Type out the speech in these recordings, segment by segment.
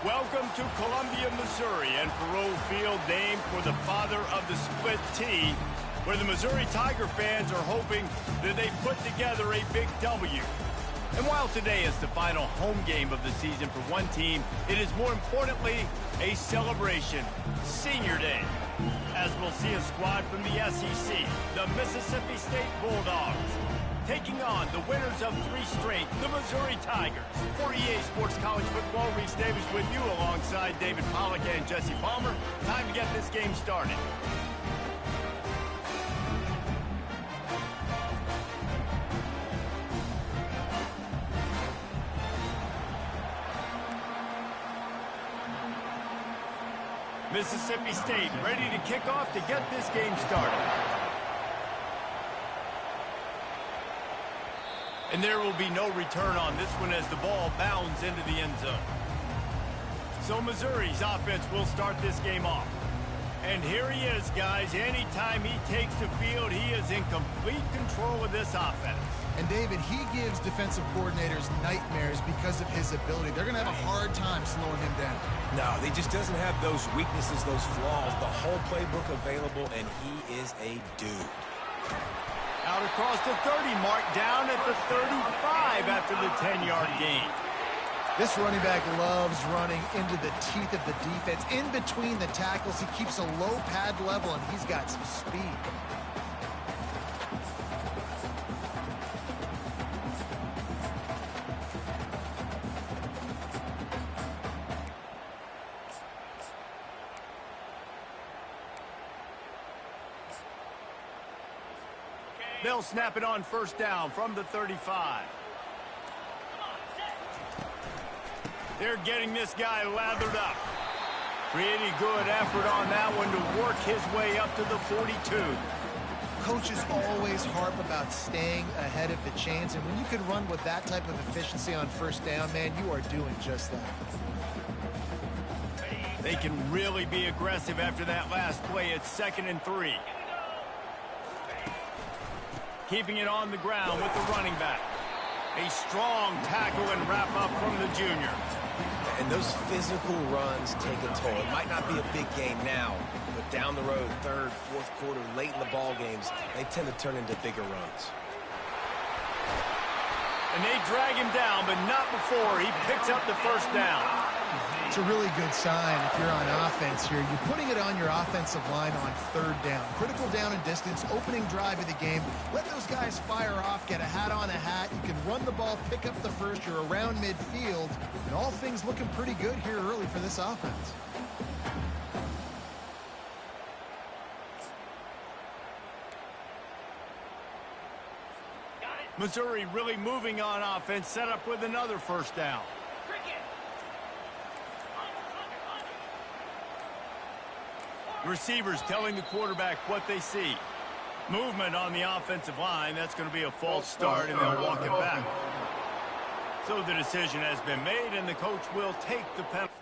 Welcome to Columbia, Missouri, and Faurot Field, named for the father of the split T, where the Missouri Tiger fans are hoping that they put together a big W. And while today is the final home game of the season for one team, it is more importantly a celebration, Senior Day, as we'll see a squad from the SEC, the Mississippi State Bulldogs, taking on the winners of 3 straight, the Missouri Tigers. For EA Sports College Football, Reese Davis with you alongside David Pollack and Jesse Palmer. Time to get this game started. Mississippi State ready to kick off to get this game started. And there will be no return on this one as the ball bounds into the end zone. So Missouri's offense will start this game off. And here he is, guys. Anytime he takes the field, he is in complete control of this offense. And David, he gives defensive coordinators nightmares because of his ability. They're going to have a hard time slowing him down. No, he just doesn't have those weaknesses, those flaws. The whole playbook available, and he is a dude. Out across the 30, mark down at the 35 after the 10-yard gain. This running back loves running into the teeth of the defense. In between the tackles, he keeps a low pad level, and he's got some speed. They'll snap it on first down from the 35. They're getting this guy lathered up. Pretty good effort on that one to work his way up to the 42. Coaches always harp about staying ahead of the chains, and when you can run with that type of efficiency on first down, man, you are doing just that. They can really be aggressive after that last play. It's 2nd and 3. Keeping it on the ground with the running back. A strong tackle and wrap up from the junior. And those physical runs take a toll. It might not be a big game now, but down the road, 3rd, 4th quarter, late in the ball games, they tend to turn into bigger runs. And they drag him down, but not before he picks up the first down. It's a really good sign if you're on offense here. You're putting it on your offensive line on 3rd down. Critical down and distance, opening drive of the game. Let those guys fire off, get a hat on a hat. You can run the ball, pick up the first. You're around midfield. And all things looking pretty good here early for this offense. Missouri really moving on offense, set up with another first down. Receivers telling the quarterback what they see. Movement on the offensive line. That's going to be a false start, and they'll walk it back. So the decision has been made, and the coach will take the penalty.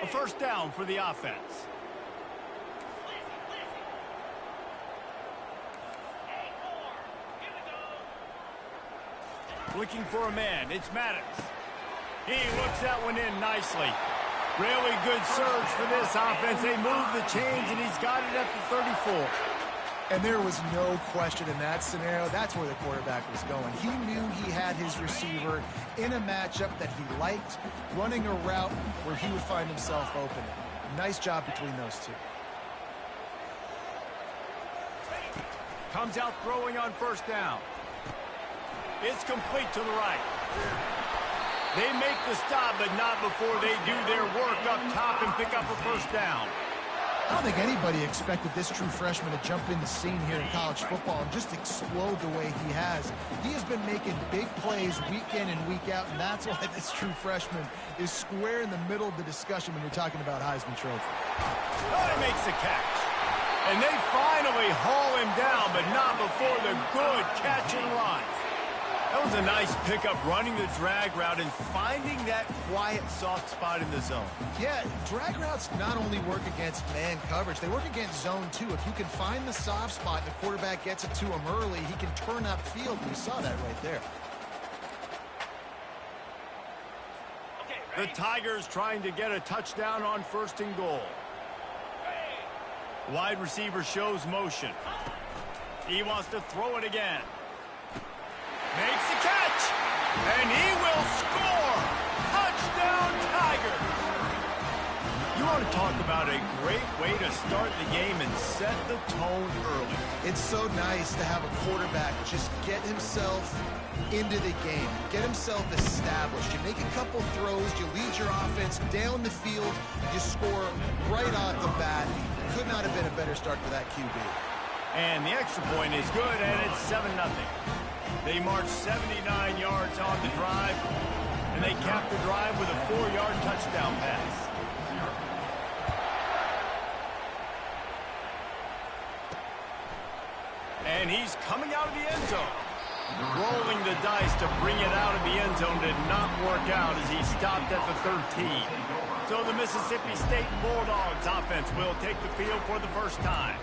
A first down for the offense. Looking for a man. It's Maddox. He looks that one in nicely. Really good surge for this offense. They move the chains, and he's got it at the 34. And there was no question in that scenario. That's where the quarterback was going. He knew he had his receiver in a matchup that he liked, running a route where he would find himself open. Nice job between those two. Comes out throwing on first down. It's complete to the right. They make the stop, but not before they do their work up top and pick up a first down. I don't think anybody expected this true freshman to jump in the scene here in college football and just explode the way he has. He has been making big plays week in and week out, and that's why this true freshman is square in the middle of the discussion when you're talking about Heisman Trophy. Oh, he makes the catch. And they finally haul him down, but not before the good catch and run. That was a nice pickup, running the drag route and finding that quiet, soft spot in the zone. Yeah, drag routes not only work against man coverage, they work against zone too. If you can find the soft spot and the quarterback gets it to him early, he can turn upfield, and you saw that right there. The Tigers trying to get a touchdown on 1st and goal. Wide receiver shows motion. He wants to throw it again. Makes the catch, and he will score. Touchdown, Tigers. You want to talk about a great way to start the game and set the tone early. It's so nice to have a quarterback just get himself into the game, get himself established. You make a couple throws, you lead your offense down the field, you score right off the bat. Could not have been a better start for that QB. And the extra point is good, and it's 7-0. They march 79 yards on the drive, and they cap the drive with a 4-yard touchdown pass. And he's coming out of the end zone. Rolling the dice to bring it out of the end zone did not work out as he stopped at the 13. So the Mississippi State Bulldogs offense will take the field for the first time.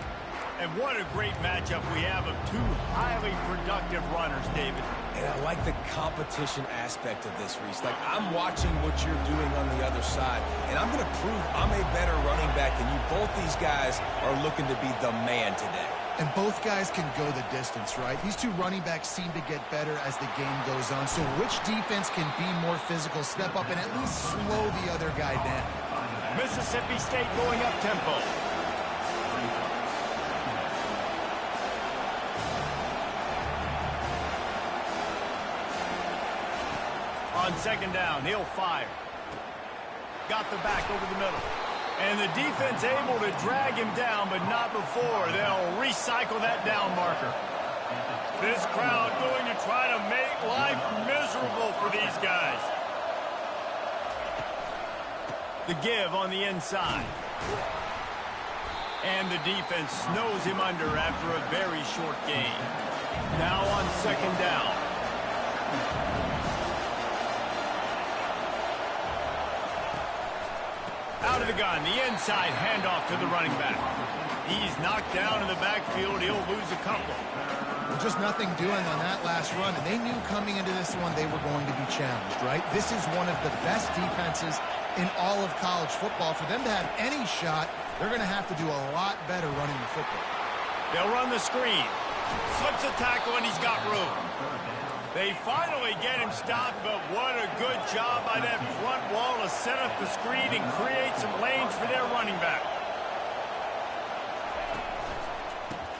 And what a great matchup we have of two highly productive runners, David. And I like the competition aspect of this, Reese. Like, I'm watching what you're doing on the other side, and I'm going to prove I'm a better running back than you. Both these guys are looking to be the man today. And both guys can go the distance, right? These two running backs seem to get better as the game goes on. So which defense can be more physical, step up, and at least slow the other guy down? Mississippi State going up tempo. On 2nd down, he'll fire. Got the back over the middle. And the defense able to drag him down, but not before they'll recycle that down marker. This crowd going to try to make life miserable for these guys. The give on the inside. And the defense snows him under after a very short gain. Now on 2nd down. Out of the gun, the inside handoff to the running back. He's knocked down in the backfield. He'll lose a couple. Well, just nothing doing on that last run, and they knew coming into this one they were going to be challenged, right? This is one of the best defenses in all of college football. For them to have any shot, they're going to have to do a lot better running the football. They'll run the screen. Slips a tackle, and he's got room. They finally get him stopped, but what a good job by that front wall to set up the screen and create some lanes for their running back.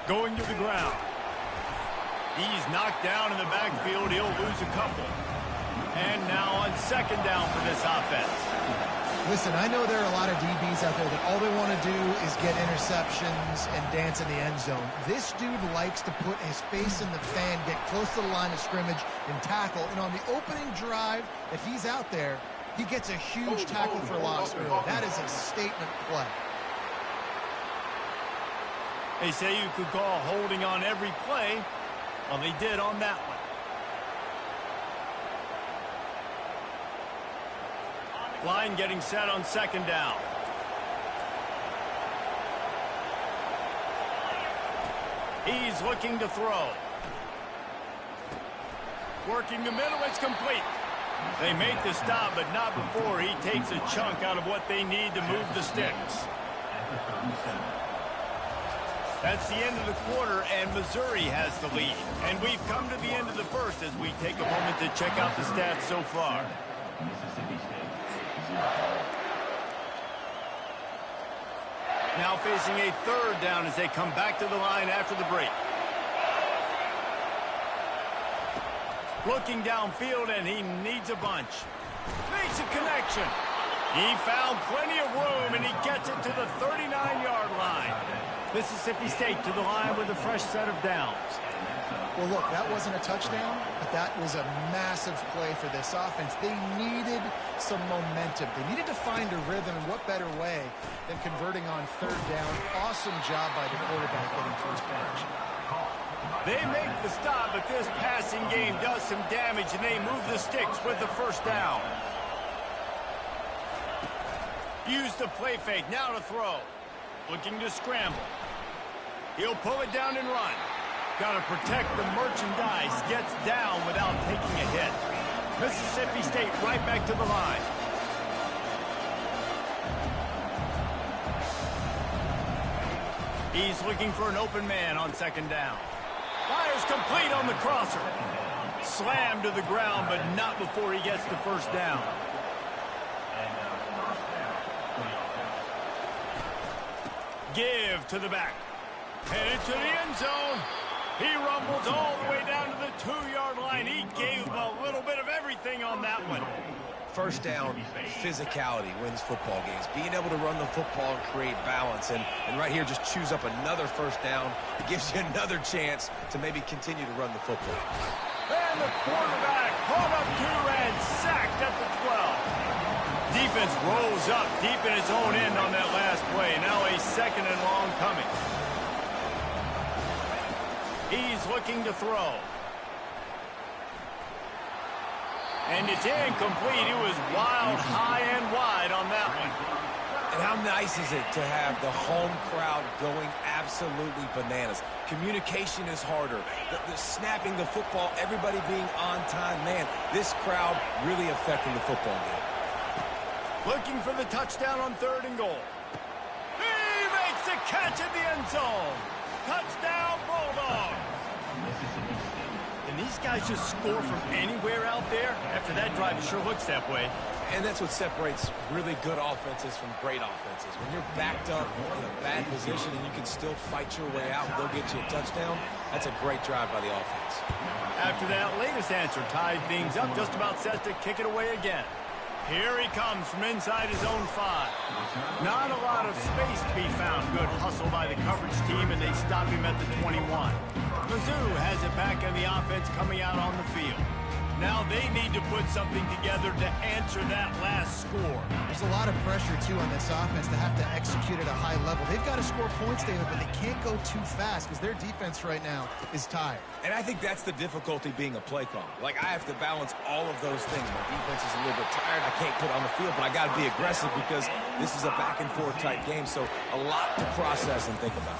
Going to the ground. He's knocked down in the backfield. He'll lose a couple. And now on 2nd down for this offense. Listen, I know there are a lot of DBs out there that all they want to do is get interceptions and dance in the end zone. This dude likes to put his face in the fan, get close to the line of scrimmage, and tackle. And on the opening drive, if he's out there, he gets a huge tackle for loss early. That is a statement play. They say you could call holding on every play. Well, they did on that one. Line getting set on 2nd down. He's looking to throw. Working the middle, it's complete. They make the stop, but not before he takes a chunk out of what they need to move the sticks. That's the end of the quarter, and Missouri has the lead. And we've come to the end of the first as we take a moment to check out the stats so far. Now facing a 3rd down as they come back to the line after the break. Looking downfield, and he needs a bunch. Makes a connection. He found plenty of room, and he gets it to the 39-yard line. Mississippi State to the line with a fresh set of downs. Well, look, that wasn't a touchdown, but that was a massive play for this offense. They needed some momentum. They needed to find a rhythm, and what better way than converting on third down. Awesome job by the quarterback getting first progression. They make the stop, but this passing game does some damage, and they move the sticks with the first down. Use the play fake, now to throw. Looking to scramble. He'll pull it down and run. Got to protect the merchandise. Gets down without taking a hit. Mississippi State right back to the line. He's looking for an open man on second down. Fires complete on the crosser. Slammed to the ground, but not before he gets the first down. Give to the back. Headed to the end zone. He rumbles all the way down to the 2-yard line. He gave a little bit of everything on that one. First down, physicality wins football games. Being able to run the football and create balance. And right here, just choose up another first down. It gives you another chance to maybe continue to run the football. And the quarterback caught up to and sacked at the 12. Defense rolls up deep in its own end on that last play. Now a second and long coming. He's looking to throw. And it's incomplete. It was wild, high and wide on that one. And how nice is it to have the home crowd going absolutely bananas? Communication is harder. The snapping the football, everybody being on time. Man, this crowd really affecting the football game. Looking for the touchdown on 3rd and goal. He makes the catch in the end zone. Touchdown, Bulldogs. And these guys just score from anywhere out there? After that drive, it sure looks that way. And that's what separates really good offenses from great offenses. When you're backed up in a bad position and you can still fight your way out and they'll get you a touchdown, that's a great drive by the offense. After that latest answer tied things up, just about set to kick it away again. Here he comes from inside his own 5. Not a lot of space to be found. Good hustle by the coverage team, and they stop him at the 21. Mizzou has it back in the offense coming out on the field. Now they need to put something together to answer that last score. There's a lot of pressure, too, on this offense to have to execute at a high level. They've got to score points, David, but they can't go too fast because their defense right now is tired. And I think that's the difficulty being a play caller. Like, I have to balance all of those things. My defense is a little bit tired. I can't put on the field, but I got to be aggressive because this is a back-and-forth type game, so a lot to process and think about.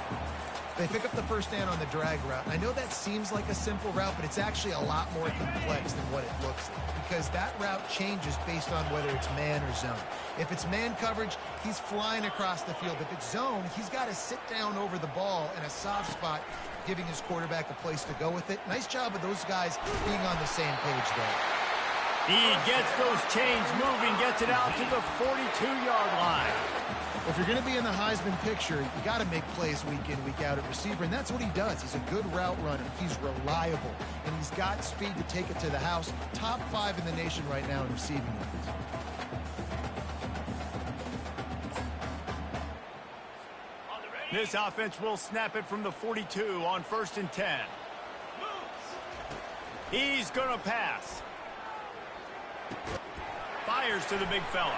They pick up the first down on the drag route. I know that seems like a simple route, but it's actually a lot more complex than what it looks like because that route changes based on whether it's man or zone. If it's man coverage, he's flying across the field. If it's zone, he's got to sit down over the ball in a soft spot, giving his quarterback a place to go with it. Nice job of those guys being on the same page there. He gets those chains moving, gets it out to the 42-yard line. If you're going to be in the Heisman picture, you got to make plays week in, week out at receiver, and that's what he does. He's a good route runner. He's reliable, and he's got speed to take it to the house. Top 5 in the nation right now in receiving yards. This offense will snap it from the 42 on 1st and 10. He's going to pass. Fires to the big fella.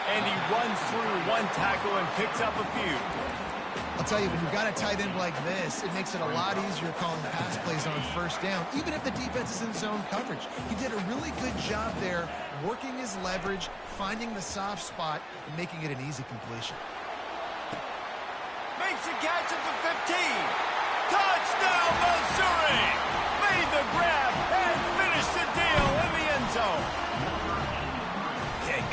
And he runs through one tackle and picks up a few. I'll tell you, when you've got a tight end like this, it makes it a lot easier calling pass plays on first down, even if the defense is in zone coverage. He did a really good job there, working his leverage, finding the soft spot, and making it an easy completion. Makes a catch at the 15. Touchdown, Missouri! Made the grab and finished the deal in the end zone.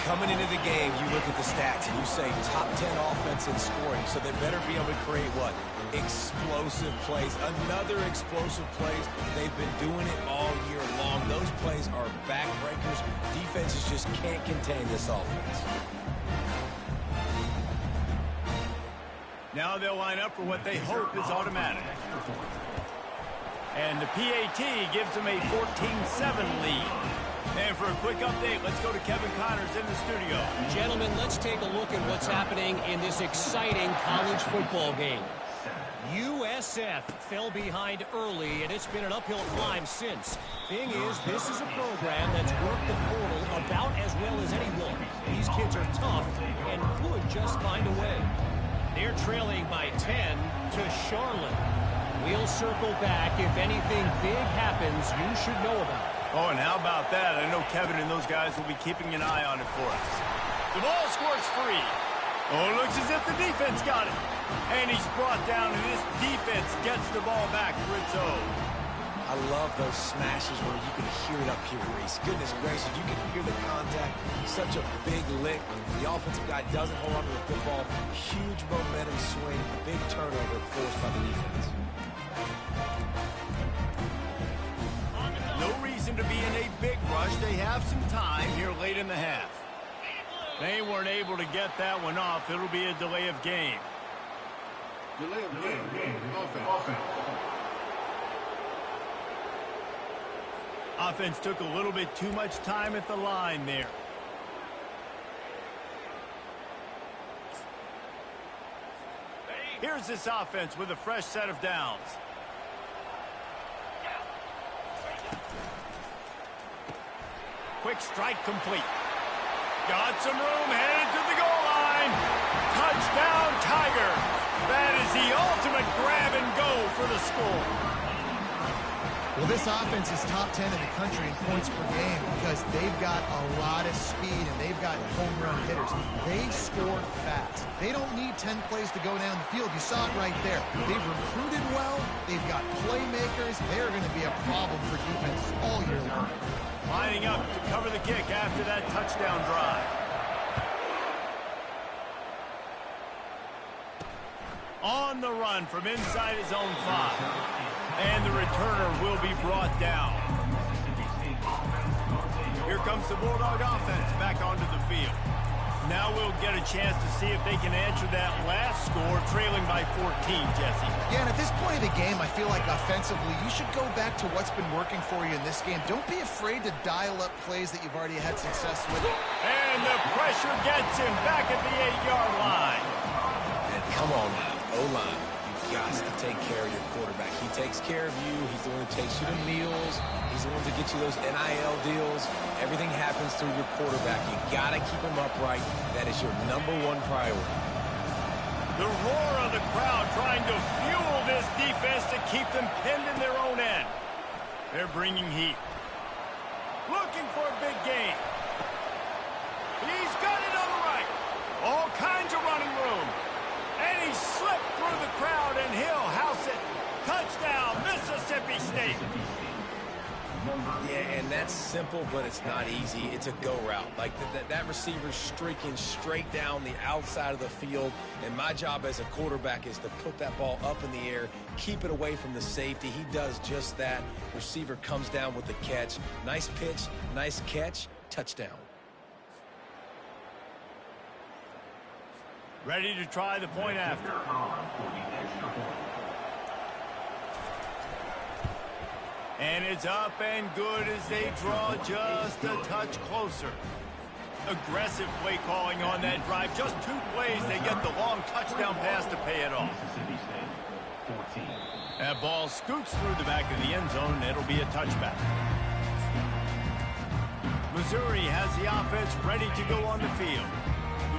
Coming into the game, you look at the stats and you say top 10 offense in scoring, so they better be able to create what? Explosive plays. Another explosive plays. They've been doing it all year long. Those plays are backbreakers. Defenses just can't contain this offense. Now they'll line up for what they hope is automatic. And the PAT gives them a 14-7 lead. And for a quick update, let's go to Kevin Connors in the studio. Gentlemen, let's take a look at what's happening in this exciting college football game. USF fell behind early, and it's been an uphill climb since. Thing is, this is a program that's worked the portal about as kids are tough and could just find a way. They're trailing by 10 to Charlotte. We'll circle back if anything big happens you should know about. Oh, and how about that? I know Kevin and those guys will be keeping an eye on it for us. The ball squirts free. Oh, it looks as if the defense got it. And he's brought down, and this defense gets the ball back for its own. I love those smashes where you can hear it up here, Reese. Goodness gracious, you can hear the contact. Such a big lick. The offensive guy doesn't hold on to the football. Huge momentum swing. Big turnover forced by the defense. No reason to be in a big rush. They have some time here late in the half. They weren't able to get that one off. It'll be a delay of game. Delay of game. Offense. Offense took a little bit too much time at the line there. Here's this offense with a fresh set of downs. Quick strike complete. Got some room, headed to the goal line. Touchdown, Tiger. That is the ultimate grab and go for the score. Well, this offense is top 10 in the country in points per game because they've got a lot of speed and they've got home run hitters. They score fast. They don't need 10 plays to go down the field. You saw it right there. They've recruited well. They've got playmakers. They're going to be a problem for defense all year long. Lining up to cover the kick after that touchdown drive. On the run from inside his own 5. And the returner will be brought down. Here comes the Bulldog offense back onto the field. Now we'll get a chance to see if they can answer that last score, trailing by 14, Jesse. Yeah, and at this point of the game, I feel like offensively, you should go back to what's been working for you in this game. Don't be afraid to dial up plays that you've already had success with. And the pressure gets him back at the 8-yard line. And come on now, O-line. You've got to take care of your quarterback. He takes care of you. He's the one who takes you to meals. He's the one to get you those NIL deals. Everything happens through your quarterback. You got to keep him upright. That is your #1 priority. The roar of the crowd trying to fuel this defense to keep them pinned in their own end. They're bringing heat. Looking for a big gain. He's got it on the right. All kinds of running room. And he slipped through the crowd, and he'll house it. Touchdown, Mississippi State. Yeah, and that's simple, but it's not easy. It's a go route. Like that receiver's streaking straight down the outside of the field, and my job as a quarterback is to put that ball up in the air, keep it away from the safety. He does just that. Receiver comes down with the catch. Nice pitch, nice catch, touchdown. Ready to try the point after. And it's up and good as they draw just a touch closer. Aggressive play calling on that drive. Just 2 plays, they get the long touchdown pass to pay it off. That ball scoots through the back of the end zone, and it'll be a touchback. Missouri has the offense ready to go on the field.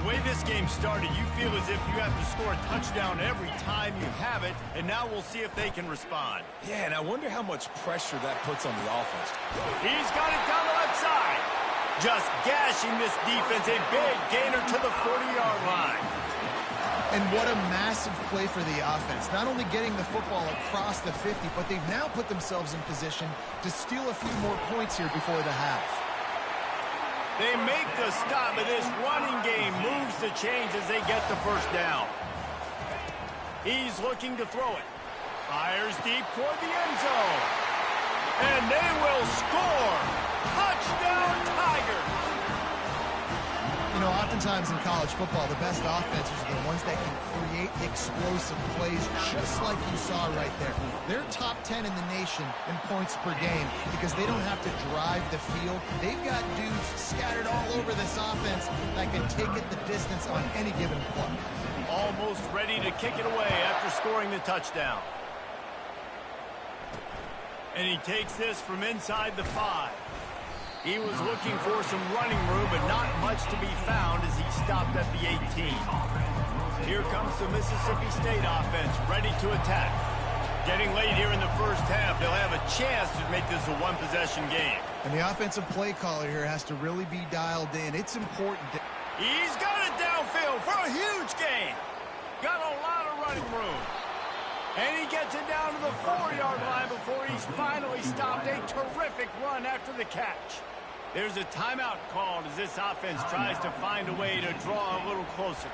The way this game started, you feel as if you have to score a touchdown every time you have it, and now we'll see if they can respond. Yeah, and I wonder how much pressure that puts on the offense. He's got it down the left side. Just gashing this defense, a big gainer to the 40-yard line. And what a massive play for the offense. Not only getting the football across the 50, but they've now put themselves in position to steal a few more points here before the half. They make the stop, but this running game moves the chains as they get the first down. He's looking to throw it. Fires deep toward the end zone. And they will score. Touchdown, Tigers. You know, oftentimes in college football, the best offenses are the ones that can create explosive plays, just like you saw right there. They're top 10 in the nation in points per game because they don't have to drive the field. They've got dudes scattered all over this offense that can take it the distance on any given play. Almost ready to kick it away after scoring the touchdown. And he takes this from inside the 5. He was looking for some running room, but not much to be found as he stopped at the 18. Here comes the Mississippi State offense, ready to attack. Getting late here in the first half, they'll have a chance to make this a one-possession game. And the offensive play caller here has to really be dialed in. It's important. He's got it downfield for a huge gain. Got a lot of running room. And he gets it down to the 4-yard line before he's finally stopped. A terrific run after the catch. There's a timeout called as this offense tries to find a way to draw a little closer.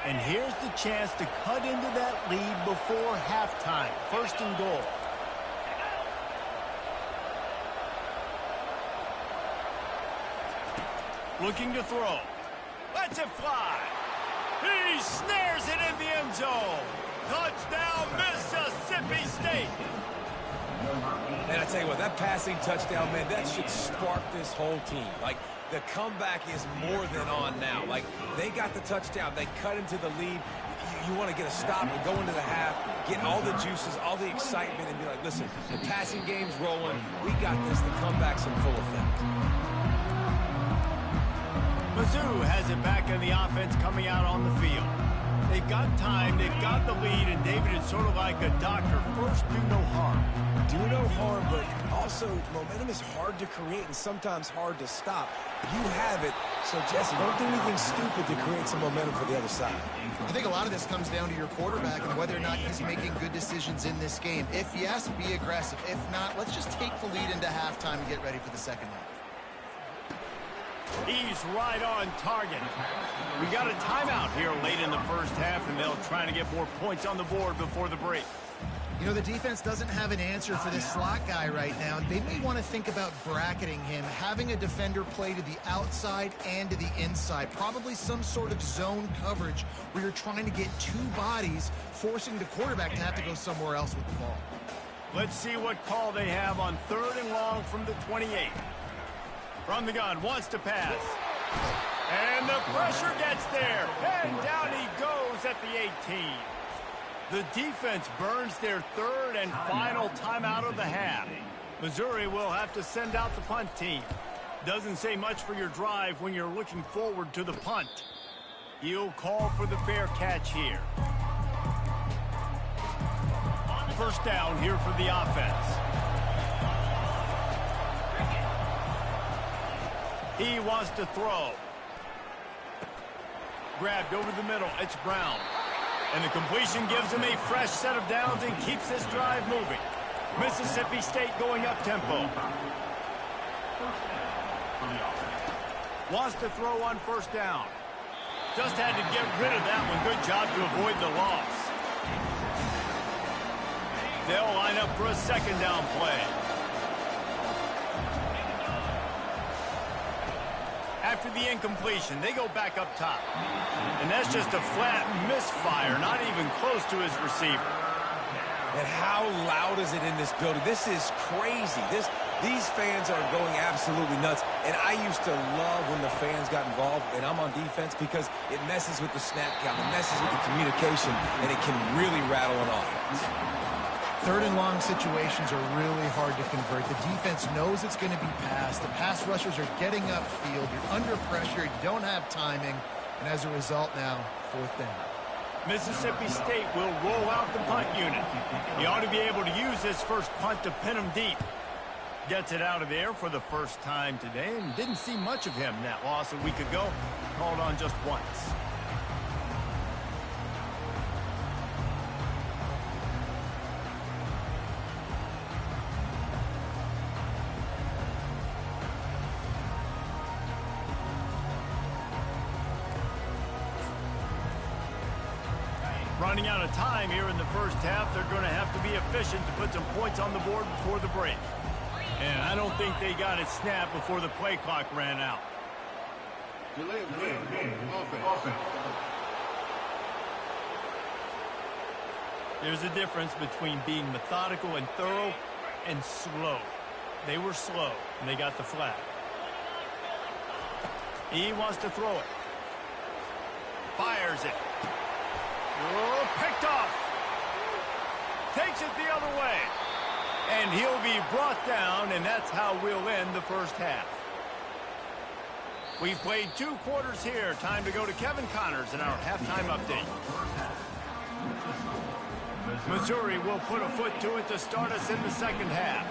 And here's the chance to cut into that lead before halftime. First and goal. Looking to throw. Lets it fly. He snares it in the end zone. Touchdown, Mississippi State. And I tell you what, that passing touchdown, man, that should spark this whole team. Like, the comeback is more than on now. Like, they got the touchdown. They cut into the lead. You want to get a stop and go into the half, get all the juices, all the excitement, and be like, listen, the passing game's rolling. We got this. The comeback's in full effect. Mizzou has it back in the offense coming out on the field. They've got time, they've got the lead, and David is sort of like a doctor. First, do no harm. Do no harm, but also momentum is hard to create and sometimes hard to stop. You have it, so Jesse, don't do anything stupid to create some momentum for the other side. I think a lot of this comes down to your quarterback and whether or not he's making good decisions in this game. If yes, be aggressive. If not, let's just take the lead into halftime and get ready for the second half. He's right on target. We got a timeout here late in the first half, and they'll try to get more points on the board before the break. You know, the defense doesn't have an answer for this slot guy right now. They may want to think about bracketing him, having a defender play to the outside and to the inside. Probably some sort of zone coverage where you're trying to get two bodies, forcing the quarterback to have to go somewhere else with the ball. Let's see what call they have on 3rd and long from the 28. From the gun, wants to pass. And the pressure gets there. And down he goes at the 18. The defense burns their 3rd and final timeout of the half. Missouri will have to send out the punt team. Doesn't say much for your drive when you're looking forward to the punt. He'll call for the fair catch here. First down here for the offense. He wants to throw. Grabbed over the middle. It's Brown. And the completion gives him a fresh set of downs and keeps this drive moving. Mississippi State going up tempo. Wants to throw on first down. Just had to get rid of that one. Good job to avoid the loss. They'll line up for a second down play. After the incompletion, they go back up top. And that's just a flat misfire, not even close to his receiver. And how loud is it in this building? This is crazy. These fans are going absolutely nuts. And I used to love when the fans got involved, and I'm on defense, because it messes with the snap count, it messes with the communication, and it can really rattle an offense. 3rd and long situations are really hard to convert. The defense knows it's going to be passed. The pass rushers are getting upfield. You're under pressure. You don't have timing. And as a result now, 4th down. Mississippi State will roll out the punt unit. He ought to be able to use this first punt to pin him deep. Gets it out of there for the first time today, and didn't see much of him. That loss a week ago, called on just once. Running out of time here in the first half. They're going to have to be efficient to put some points on the board before the break. And I don't think they got it snapped before the play clock ran out. Delay of game. Offense. There's a difference between being methodical and thorough and slow. They were slow, and they got the flag. He wants to throw it. Fires it. Oh, picked off. takes it the other way. And he'll be brought down, and that's how we'll end the first half. We've played 2 quarters here. Time to go to Kevin Connors in our halftime update. Missouri will put a foot to it to start us in the second half.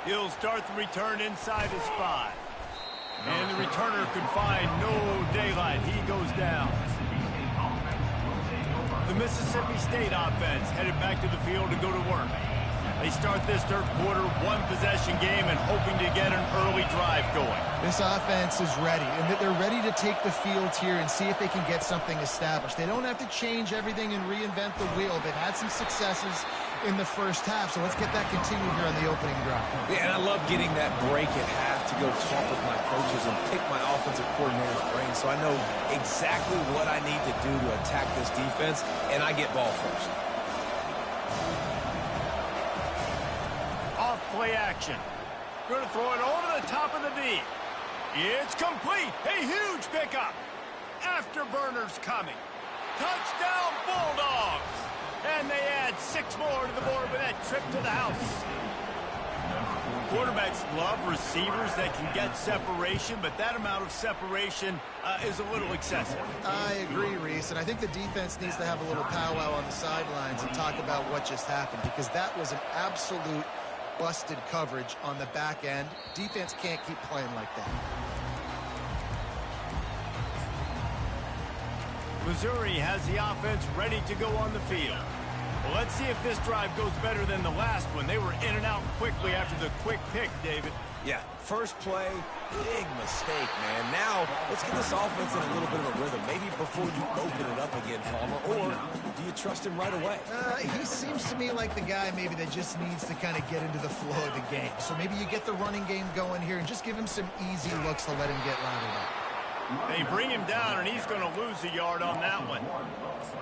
He'll start the return inside his 5. And the returner could find no daylight. He goes down. The Mississippi State offense headed back to the field to go to work. They start this third quarter, 1-possession game, and hoping to get an early drive going. This offense is ready, and they're ready to take the field here and see if they can get something established. They don't have to change everything and reinvent the wheel. They've had some successes in the first half, so let's get that continued here on the opening drive. Yeah, and I love getting that break at half to go talk with my coaches and pick my offensive coordinator's brain so I know exactly what I need to do to attack this defense, and I get ball first. Play action. Going to throw it over the top of the D. It's complete. A huge pickup. Afterburners coming. Touchdown Bulldogs. And they add 6 more to the board with that trip to the house. Quarterbacks love receivers that can get separation, but that amount of separation is a little excessive. I agree, Reese, and I think the defense needs to have a little powwow on the sidelines and talk about what just happened, because that was an absolute busted coverage on the back end. Defense can't keep playing like that. Missouri has the offense ready to go on the field. Well, let's see if this drive goes better than the last one. They were in and out quickly after the quick pick, David. Yeah, first play, big mistake, man. Now, let's get this offense in a little bit of a rhythm. Maybe before you open it up again, Palmer, or do you trust him right away? He seems to me like the guy maybe that just needs to kind of get into the flow of the game. So maybe you get the running game going here and just give him some easy looks to let him get routed up. They bring him down, and he's going to lose a yard on that one.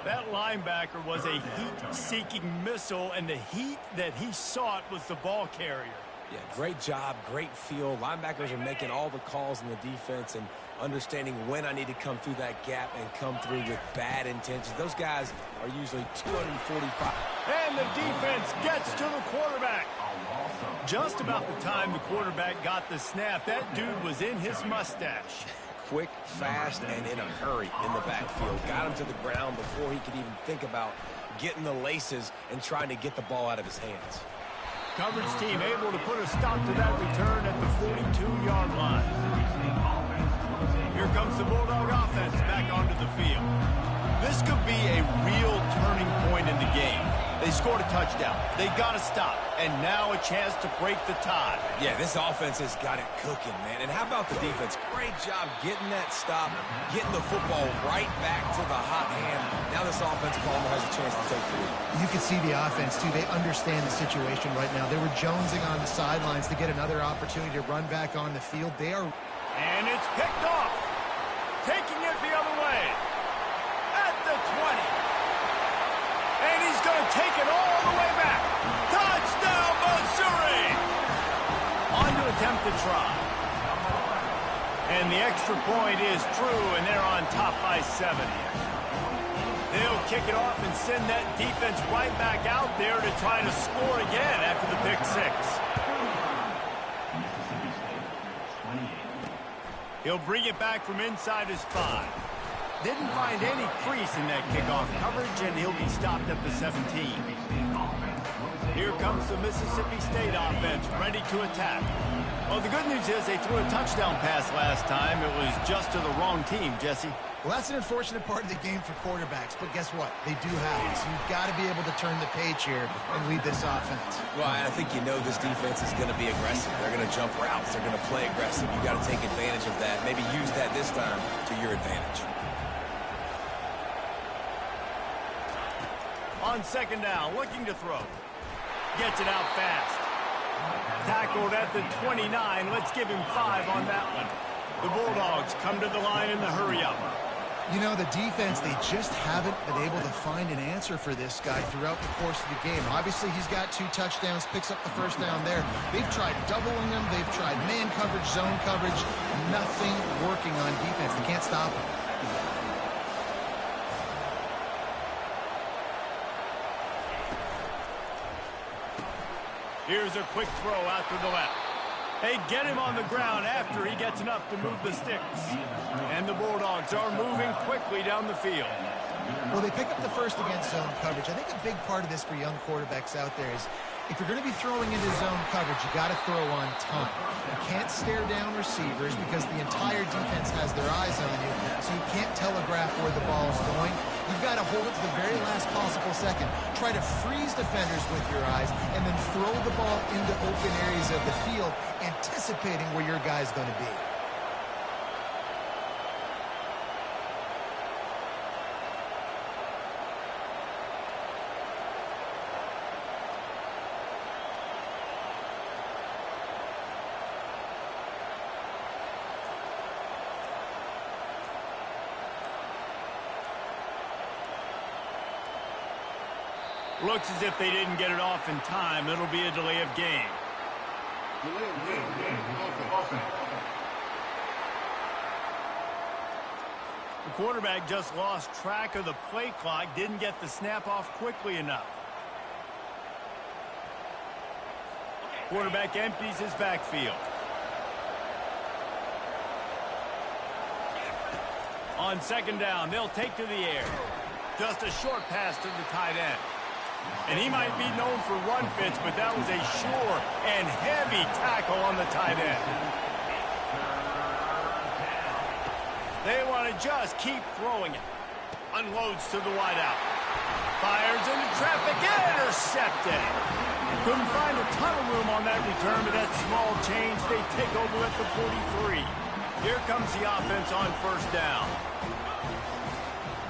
That linebacker was a heat-seeking missile, and the heat that he sought was the ball carrier. Yeah, great job, great feel. Linebackers are making all the calls in the defense and understanding when I need to come through that gap and come through with bad intentions. Those guys are usually 245. And the defense gets to the quarterback. Just about the time the quarterback got the snap, that dude was in his mustache. Quick, fast, and in a hurry in the backfield. Got him to the ground before he could even think about getting the laces and trying to get the ball out of his hands. Coverage team able to put a stop to that return at the 42-yard line. Here comes the Bulldog offense back onto the field. This could be a real turning point in the game. They scored a touchdown. They got to stop. And now a chance to break the tie. Yeah, this offense has got it cooking, man. And how about the defense? Great job getting that stop, getting the football right back to the hot hand. Now this offense, Palmer, has a chance to take the lead. You can see the offense, too. They understand the situation right now. They were jonesing on the sidelines to get another opportunity to run back on the field. They are... And it's picked off. Taking it the other way. At the 20. And he's going to take it all the way back. Touchdown, Missouri! On to attempt the try. And the extra point is true, and they're on top by 7. They'll kick it off and send that defense right back out there to try to score again after the pick 6. He'll bring it back from inside his 5. Didn't find any crease in that kickoff coverage, and he'll be stopped at the 17. Here comes the Mississippi State offense, ready to attack. Well, the good news is they threw a touchdown pass last time. It was just to the wrong team, Jesse. Well, that's an unfortunate part of the game for quarterbacks, but guess what? They do have it, so you've got to be able to turn the page here and lead this offense. Well, I think you know this defense is going to be aggressive. They're going to jump routes. They're going to play aggressive. You've got to take advantage of that. Maybe use that this time to your advantage. On second down, looking to throw. Gets it out fast. Tackled at the 29. Let's give him 5 on that one. The Bulldogs come to the line in the hurry-up. You know, the defense, they just haven't been able to find an answer for this guy throughout the course of the game. Obviously, he's got 2 touchdowns, picks up the first down there. They've tried doubling him. They've tried man coverage, zone coverage. Nothing working on defense. They can't stop him. Here's a quick throw out to the left. They get him on the ground after he gets enough to move the sticks. And the Bulldogs are moving quickly down the field. Well, they pick up the first against zone coverage. I think a big part of this for young quarterbacks out there is if you're going to be throwing into zone coverage, you got to throw on time. You can't stare down receivers because the entire defense has their eyes on you, so you can't telegraph where the ball is going. You've got to hold it to the very last possible second. Try to freeze defenders with your eyes and then throw the ball into open areas of the field, anticipating where your guy's going to be. Looks as if they didn't get it off in time. It'll be a delay of game. Delay of game. Offense. The quarterback just lost track of the play clock, didn't get the snap off quickly enough. Quarterback empties his backfield. On second down, they'll take to the air. Just a short pass to the tight end. And he might be known for run fits, but that was a sure and heavy tackle on the tight end. They want to just keep throwing it. Unloads to the wideout. Fires into traffic. Intercepted. Couldn't find a ton of room on that return, but that small change, they take over at the 43. Here comes the offense on first down.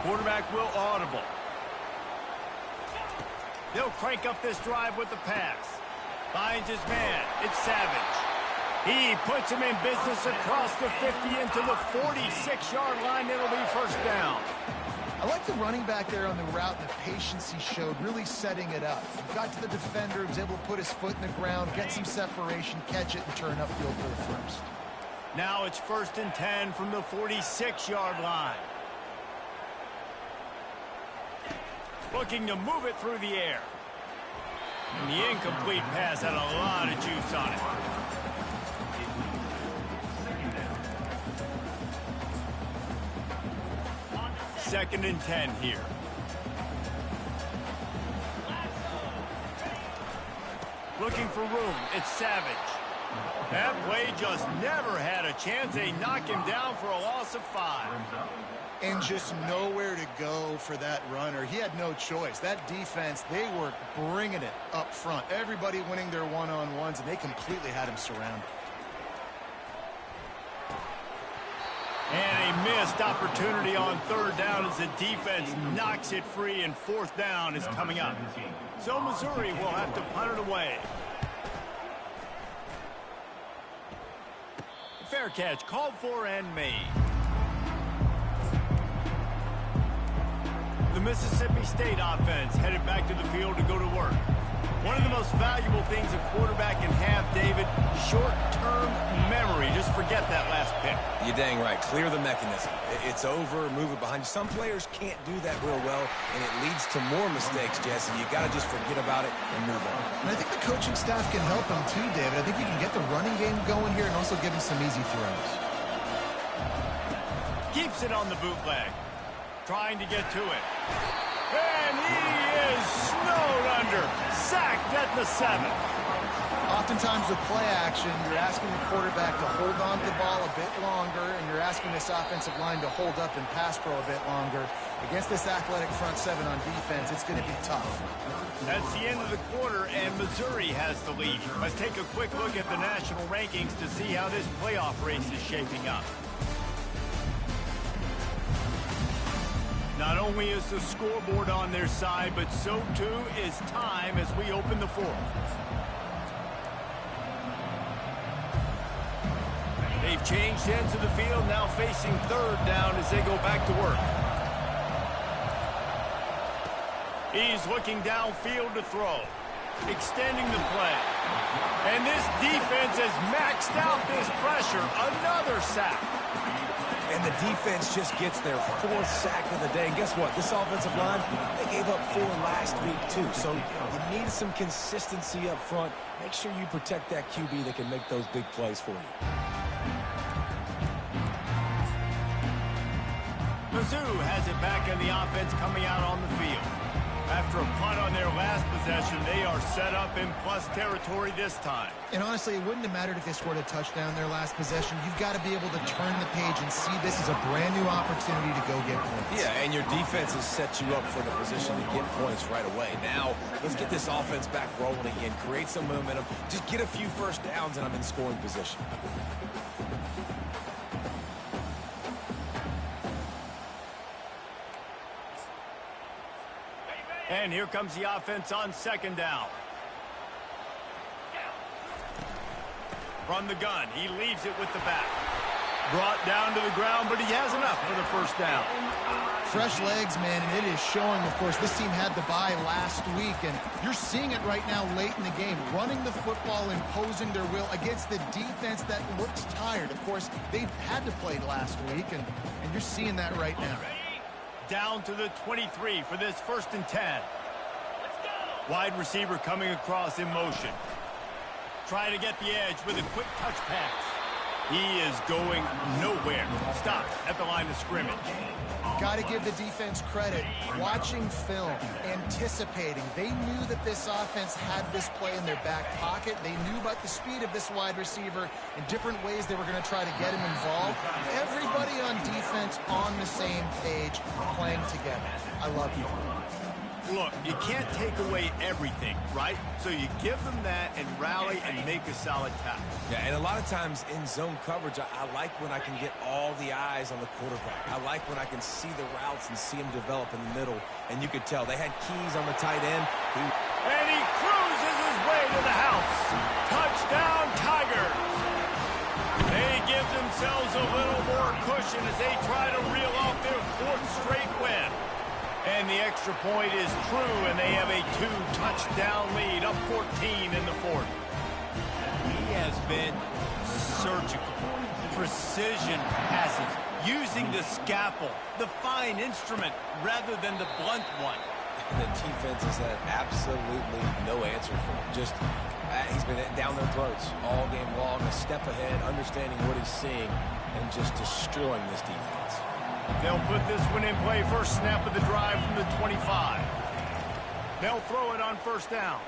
Quarterback will audible. They'll crank up this drive with the pass. Finds his man. It's Savage. He puts him in business across the 50 into the 46-yard line. It'll be first down. I like the running back there on the route and the patience he showed, really setting it up. He got to the defender, was able to put his foot in the ground, get some separation, catch it, and turn upfield for the first. Now it's 1st and 10 from the 46-yard line. Looking to move it through the air. And the incomplete pass had a lot of juice on it. Second and 10 here. Looking for room. It's Savage. That play just never had a chance. They knock him down for a loss of 5. And just nowhere to go for that runner. He had no choice. That defense, they were bringing it up front. Everybody winning their one-on-ones, and they completely had him surrounded. And a missed opportunity on third down as the defense knocks it free, and fourth down is coming up. So Missouri will have to punt it away. Fair catch called for and made. The Mississippi State offense headed back to the field to go to work. One of the most valuable things a quarterback can have, David, short-term memory. Just forget that last pick. You're dang right. Clear the mechanism. It's over, move it behind you. Some players can't do that real well, and it leads to more mistakes, Jesse. You got to just forget about it and move on. And I think the coaching staff can help him too, David. I think you can get the running game going here and also give him some easy throws. Keeps it on the bootleg. Trying to get to it. And he is snowed under. Sacked at the 7. Oftentimes with play action, you're asking the quarterback to hold on to the ball a bit longer, and you're asking this offensive line to hold up and pass pro a bit longer. Against this athletic front 7 on defense, it's going to be tough. That's the end of the quarter, and Missouri has the lead. Let's take a quick look at the national rankings to see how this playoff race is shaping up. Not only is the scoreboard on their side, but so too is time as we open the fourth. They've changed ends of the field, now facing third down as they go back to work. He's looking downfield to throw, extending the play. And this defense has maxed out this pressure. Another sack. And the defense just gets their 4th sack of the day. And guess what? This offensive line, they gave up 4 last week too. So you need some consistency up front. Make sure you protect that QB that can make those big plays for you. Mizzou has it back in the offense coming out on the field. After a punt on their last possession, they are set up in plus territory this time. And honestly, it wouldn't have mattered if they scored a touchdown their last possession. You've got to be able to turn the page and see this as a brand new opportunity to go get points. Yeah, and your defense has set you up for the position to get points right away. Now, let's get this offense back rolling again, create some momentum, just get a few first downs, and I'm in scoring position. And here comes the offense on 2nd down. From the gun, he leaves it with the back. Brought down to the ground, but he has enough for the 1st down. Fresh legs, man, and it is showing. Of course, this team had the bye last week, and you're seeing it right now late in the game. Running the football, imposing their will against the defense that looks tired. Of course, they had to play last week, and you're seeing that right now. Down to the 23 for this 1st and 10. Wide receiver coming across in motion. Trying to get the edge with a quick touch pass. He is going nowhere. Stopped at the line of scrimmage. Got to give the defense credit. Watching film, anticipating. They knew that this offense had this play in their back pocket. They knew about the speed of this wide receiver and different ways they were going to try to get him involved. Everybody on defense on the same page, playing together. I love you. Look, you can't take away everything, right? So you give them that and rally and make a solid tackle. Yeah, and a lot of times in zone coverage, I like when I can get all the eyes on the quarterback. I like when I can see the routes and see them develop in the middle. And you could tell they had keys on the tight end. And he cruises his way to the house. Touchdown, Tigers. They give themselves a little more cushion as they try to reel off their 4th straight win. And the extra point is true, and they have a 2-touchdown lead, up 14 in the 4th. He has been surgical, precision passes, using the scalpel, the fine instrument, rather than the blunt one. And the defense has had absolutely no answer for him. Just, he's been down their throats all game long, a step ahead, understanding what he's seeing, and just destroying this defense. They'll put this one in play. First snap of the drive from the 25. They'll throw it on 1st down.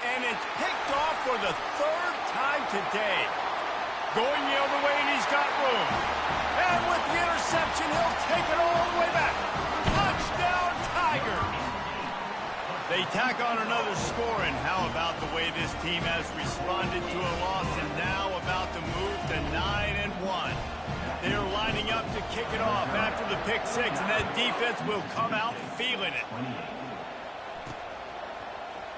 And it's picked off for the 3rd time today. Going the other way, and he's got room. And with the interception, he'll take it all the way back. Touchdown, Tigers! They tack on another score, and how about the way this team has responded to a loss and now about to move to 9-1. They're lining up to kick it off after the pick 6, and that defense will come out feeling it.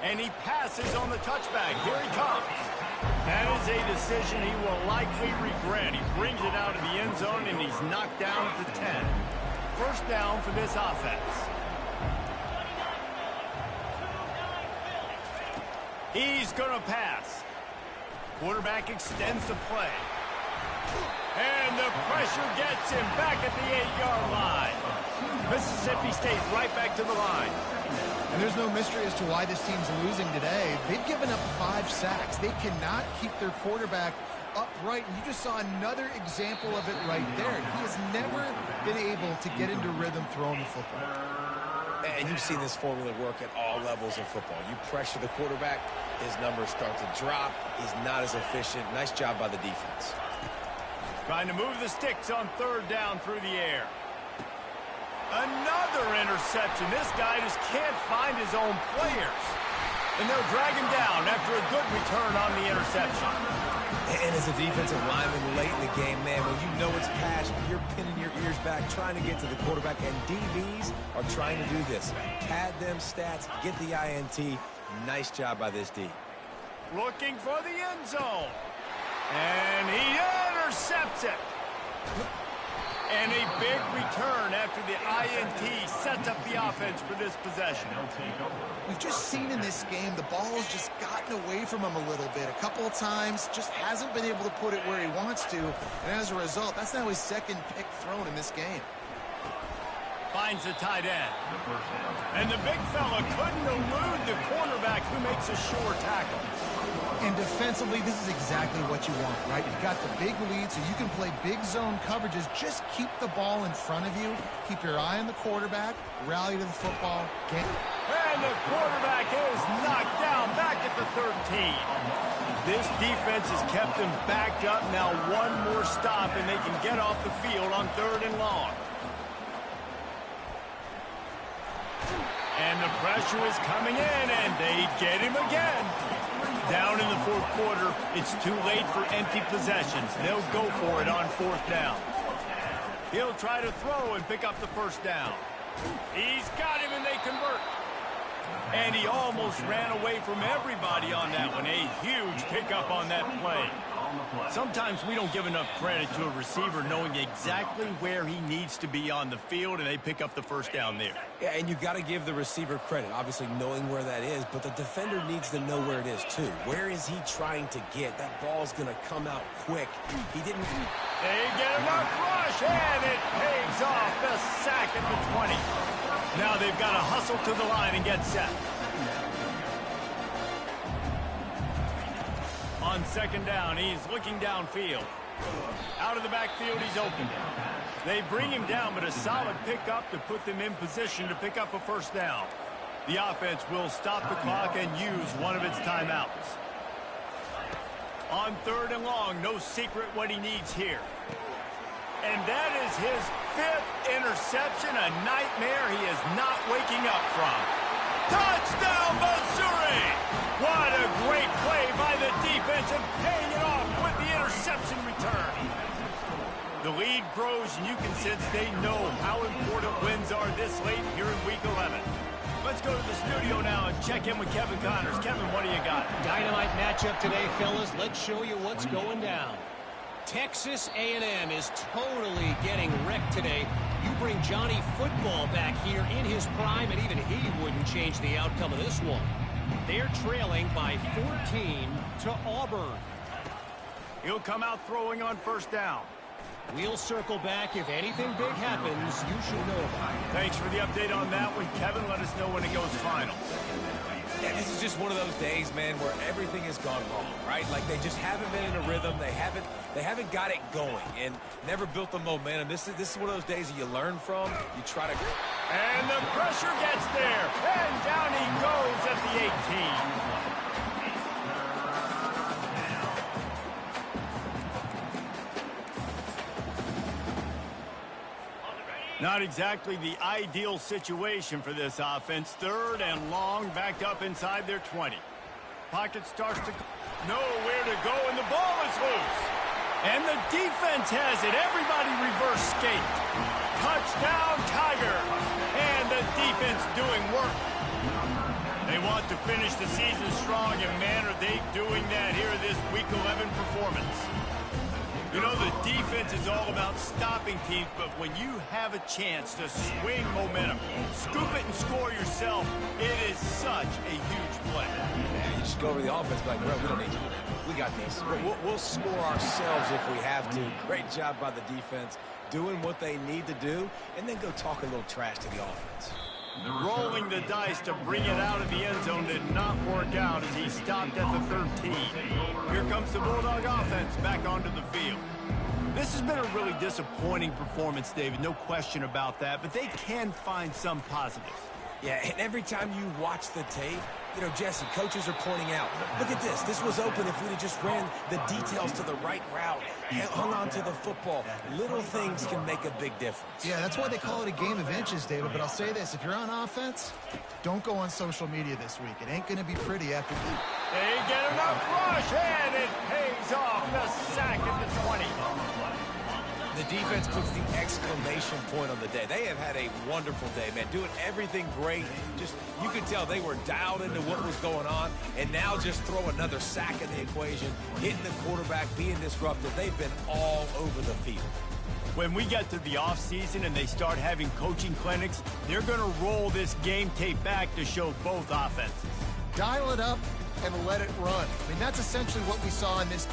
And he passes on the touchback. Here he comes. That is a decision he will likely regret. He brings it out of the end zone, and he's knocked down at the 10. 1st down for this offense. He's going to pass. Quarterback extends the play. And the pressure gets him back at the 8-yard line. Mississippi State right back to the line. And there's no mystery as to why this team's losing today. They've given up 5 sacks. They cannot keep their quarterback upright. And you just saw another example of it right there. He has never been able to get into rhythm throwing the football. And you've seen this formula work at all levels of football. You pressure the quarterback, his numbers start to drop. He's not as efficient. Nice job by the defense. Trying to move the sticks on 3rd down through the air. Another interception. This guy just can't find his own players. And they'll drag him down after a good return on the interception. And as a defensive lineman late in the game, man, when you know it's pass, you're pinning your ears back, trying to get to the quarterback, and DBs are trying to do this. Pad them stats, get the INT. Nice job by this D. Looking for the end zone. And he intercepts it. And a big return after the INT sets up the offense for this possession. We've just seen in this game the ball has just gotten away from him a little bit. A couple of times, just hasn't been able to put it where he wants to. And as a result, that's now his second pick thrown in this game. Finds the tight end. And the big fella couldn't elude the cornerback who makes a sure tackle. And defensively, this is exactly what you want, right? You've got the big lead, so you can play big zone coverages. Just keep the ball in front of you. Keep your eye on the quarterback. Rally to the football. And the quarterback is knocked down back at the 13. This defense has kept them backed up. Now one more stop, and they can get off the field on 3rd and long. And the pressure is coming in, and they get him again. Down in the 4th quarter, it's too late for empty possessions. They'll go for it on 4th down. He'll try to throw and pick up the 1st down. He's got him, and they convert. And he almost ran away from everybody on that one. A huge pickup on that play. Sometimes we don't give enough credit to a receiver knowing exactly where he needs to be on the field, and they pick up the 1st down there. Yeah, and you got to give the receiver credit, obviously knowing where that is, but the defender needs to know where it is too. Where is he trying to get? That ball's going to come out quick. He didn't... They get enough rush, and it pays off. The sack at the 20. Now they've got to hustle to the line and get set. On 2nd down, he's looking downfield. Out of the backfield, he's open. They bring him down, but a solid pickup to put them in position to pick up a 1st down. The offense will stop the clock and use one of its timeouts. On 3rd and long, no secret what he needs here. And that is his 5th interception, a nightmare he is not waking up from. Touchdown, Missouri! What a great play by the defense and paying it off with the interception return. The lead grows, and you can sense they know how important wins are this late here in Week 11. Let's go to the studio now and check in with Kevin Connors. Kevin, what do you got? Dynamite matchup today, fellas. Let's show you what's going down. Texas A&M is totally getting wrecked today. You bring Johnny Football back here in his prime, and even he wouldn't change the outcome of this one. They're trailing by 14 to Auburn. He'll come out throwing on 1st down. We'll circle back. If anything big happens, you should know about it. Thanks for the update on that one, Kevin. Let us know when it goes final. Yeah, this is just one of those days, man, where everything has gone wrong, right? Like they just haven't been in a rhythm. They haven't got it going and never built the momentum. This is one of those days that you learn from. You try to... And the pressure gets there. And down he goes at the 18. Not exactly the ideal situation for this offense. 3rd and long, backed up inside their 20. Pocket starts to nowhere to go, and the ball is loose. And the defense has it. Everybody reverse skate. Touchdown, Tiger. And the defense doing work. They want to finish the season strong, and man, are they doing that here this Week 11 performance. You know, the defense is all about stopping teams, but when you have a chance to swing momentum, scoop it and score yourself, it is such a huge play. Yeah, you just go over the offense, like, bro, we don't need you. We got this. We'll score ourselves if we have to. Great job by the defense, doing what they need to do, and then go talk a little trash to the offense. Rolling the dice to bring it out of the end zone did not work out as he stopped at the 13. Here comes the Bulldog offense back onto the field. This has been a really disappointing performance, David, no question about that, but they can find some positives. Yeah, and every time you watch the tape, you know, Jesse, coaches are pointing out, look at this. This was open if we'd have just ran the details to the right route, hung on to the football. Little things can make a big difference. Yeah, that's why they call it a game of inches, David. But I'll say this, if you're on offense, don't go on social media this week. It ain't going to be pretty after that. They get enough rush, and it pays off. The sack at the 20. The defense puts the exclamation point on the day. They have had a wonderful day, man. Doing everything great. Just, you could tell they were dialed into what was going on. And now just throw another sack in the equation, hitting the quarterback, being disruptive. They've been all over the field. When we get to the offseason and they start having coaching clinics, they're going to roll this game tape back to show both offenses. Dial it up and let it run. I mean, that's essentially what we saw in this